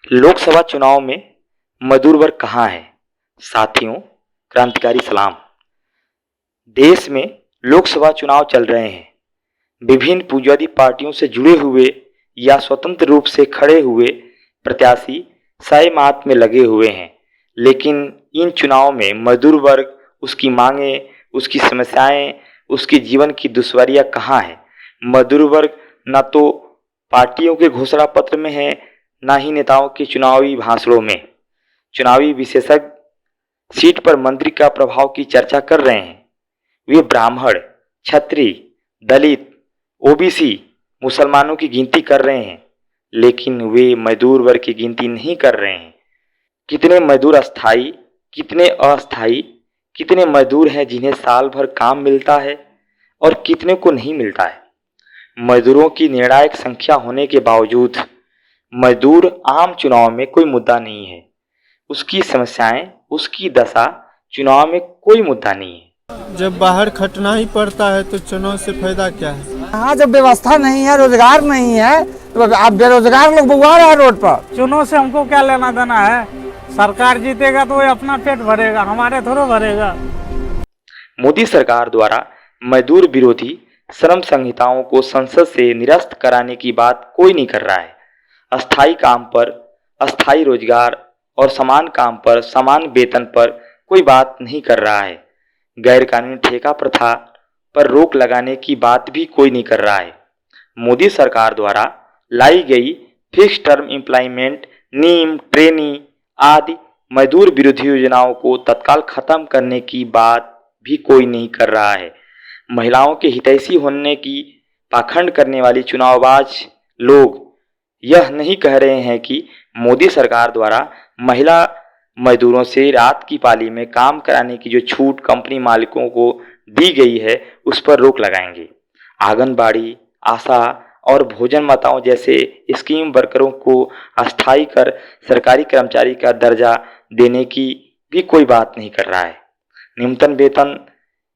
लोकसभा चुनाव में मजदूर वर्ग कहाँ है? साथियों, क्रांतिकारी सलाम। देश में लोकसभा चुनाव चल रहे हैं। विभिन्न पूंजीवादी पार्टियों से जुड़े हुए या स्वतंत्र रूप से खड़े हुए प्रत्याशी साए मात में लगे हुए हैं, लेकिन इन चुनाव में मजदूर वर्ग, उसकी मांगें, उसकी समस्याएं, उसके जीवन की दुश्वारियां कहाँ है? मजदूर वर्ग न तो पार्टियों के घोषणा पत्र में है, न ही नेताओं के चुनावी भाषणों में। चुनावी विशेषज्ञ सीट पर मंत्री का प्रभाव की चर्चा कर रहे हैं। वे ब्राह्मण, क्षत्रिय, दलित, ओबीसी, मुसलमानों की गिनती कर रहे हैं, लेकिन वे मजदूर वर्ग की गिनती नहीं कर रहे हैं। कितने मजदूर अस्थायी, कितने अस्थायी, कितने मजदूर हैं जिन्हें साल भर काम मिलता है और कितने को नहीं मिलता है। मजदूरों की निर्णायक संख्या होने के बावजूद मजदूर आम चुनाव में कोई मुद्दा नहीं है। उसकी समस्याएं, उसकी दशा चुनाव में कोई मुद्दा नहीं है। जब बाहर खटना ही पड़ता है तो चुनाव से फायदा क्या है? यहाँ जब व्यवस्था नहीं है, रोजगार नहीं है, तो आप बेरोजगार लोग बुआ रहे हैं रोड पर। चुनाव से हमको क्या लेना देना है? सरकार जीतेगा तो वो अपना पेट भरेगा, हमारे थोड़ा भरेगा। मोदी सरकार द्वारा मजदूर विरोधी श्रम संहिताओं को संसद से निरस्त कराने की बात कोई नहीं कर रहा है। अस्थायी काम पर अस्थायी रोजगार और समान काम पर समान वेतन पर कोई बात नहीं कर रहा है। गैर कानूनी ठेका प्रथा पर रोक लगाने की बात भी कोई नहीं कर रहा है। मोदी सरकार द्वारा लाई गई फिक्स टर्म एम्प्लॉयमेंट, नीम, ट्रेनी आदि मजदूर विरोधी योजनाओं को तत्काल खत्म करने की बात भी कोई नहीं कर रहा है। महिलाओं के हितैषी होने की पाखंड करने वाली चुनावबाज लोग यह नहीं कह रहे हैं कि मोदी सरकार द्वारा महिला मजदूरों से रात की पाली में काम कराने की जो छूट कंपनी मालिकों को दी गई है, उस पर रोक लगाएंगे। आंगनबाड़ी, आशा और भोजन माताओं जैसे स्कीम वर्करों को अस्थायी कर सरकारी कर्मचारी का दर्जा देने की भी कोई बात नहीं कर रहा है। न्यूनतम वेतन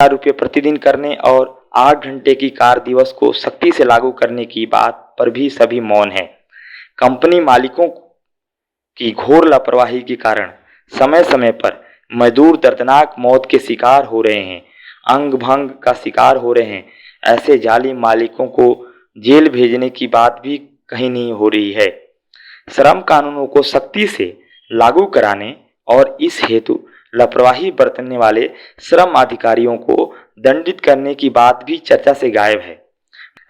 ₹4 प्रतिदिन करने और 8 घंटे की कार्य दिवस को सख्ती से लागू करने की बात पर भी सभी मौन है। कंपनी मालिकों की घोर लापरवाही के कारण समय समय पर मजदूर दर्दनाक मौत के शिकार हो रहे हैं, अंग भंग का शिकार हो रहे हैं। ऐसे जालिम मालिकों को जेल भेजने की बात भी कहीं नहीं हो रही है। श्रम कानूनों को सख्ती से लागू कराने और इस हेतु लापरवाही बरतने वाले श्रम अधिकारियों को दंडित करने की बात भी चर्चा से गायब है।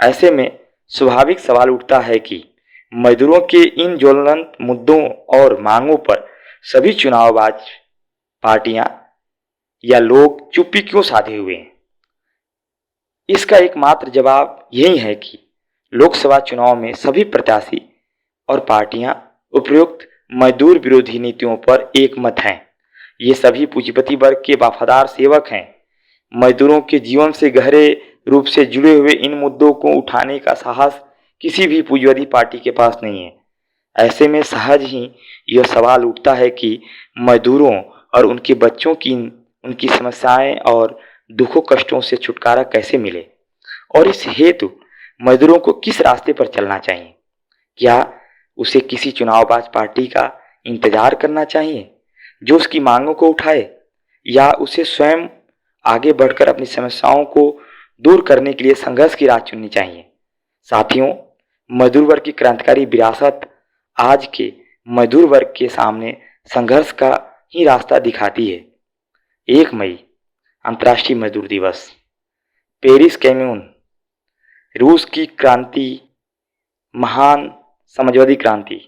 ऐसे में स्वाभाविक सवाल उठता है कि मजदूरों के इन ज्वलंत मुद्दों और मांगों पर सभी चुनावबाज पार्टियां या लोग चुप्पी क्यों साधे हुए हैं? इसका एकमात्र जवाब यही है कि लोकसभा चुनाव में सभी प्रत्याशी और पार्टियां उपयुक्त मजदूर विरोधी नीतियों पर एकमत हैं। ये सभी पूंजीपति वर्ग के वफादार सेवक हैं। मजदूरों के जीवन से गहरे रूप से जुड़े हुए इन मुद्दों को उठाने का साहस किसी भी पूंजीवादी पार्टी के पास नहीं है। ऐसे में सहज ही यह सवाल उठता है कि मजदूरों और उनके बच्चों की उनकी समस्याएं और दुखों कष्टों से छुटकारा कैसे मिले, और इस हेतु मजदूरों को किस रास्ते पर चलना चाहिए। क्या उसे किसी चुनावबाज पार्टी का इंतजार करना चाहिए जो उसकी मांगों को उठाए, या उसे स्वयं आगे बढ़कर अपनी समस्याओं को दूर करने के लिए संघर्ष की राह चुननी चाहिए? साथियों, मजदूर वर्ग की क्रांतिकारी विरासत आज के मजदूर वर्ग के सामने संघर्ष का ही रास्ता दिखाती है। 1 मई अंतर्राष्ट्रीय मजदूर दिवस, पेरिस कम्यून, रूस की क्रांति, महान समाजवादी क्रांति,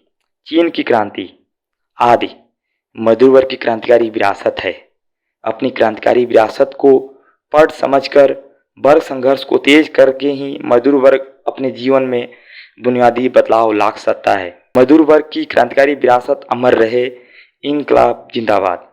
चीन की क्रांति आदि मजदूर वर्ग की क्रांतिकारी विरासत है। अपनी क्रांतिकारी विरासत को पढ़ समझकर वर्ग संघर्ष को तेज करके ही मजदूर वर्ग अपने जीवन में बुनियादी बदलाव ला सकता है। मजदूर वर्ग की क्रांतिकारी विरासत अमर रहे। इनकलाब जिंदाबाद।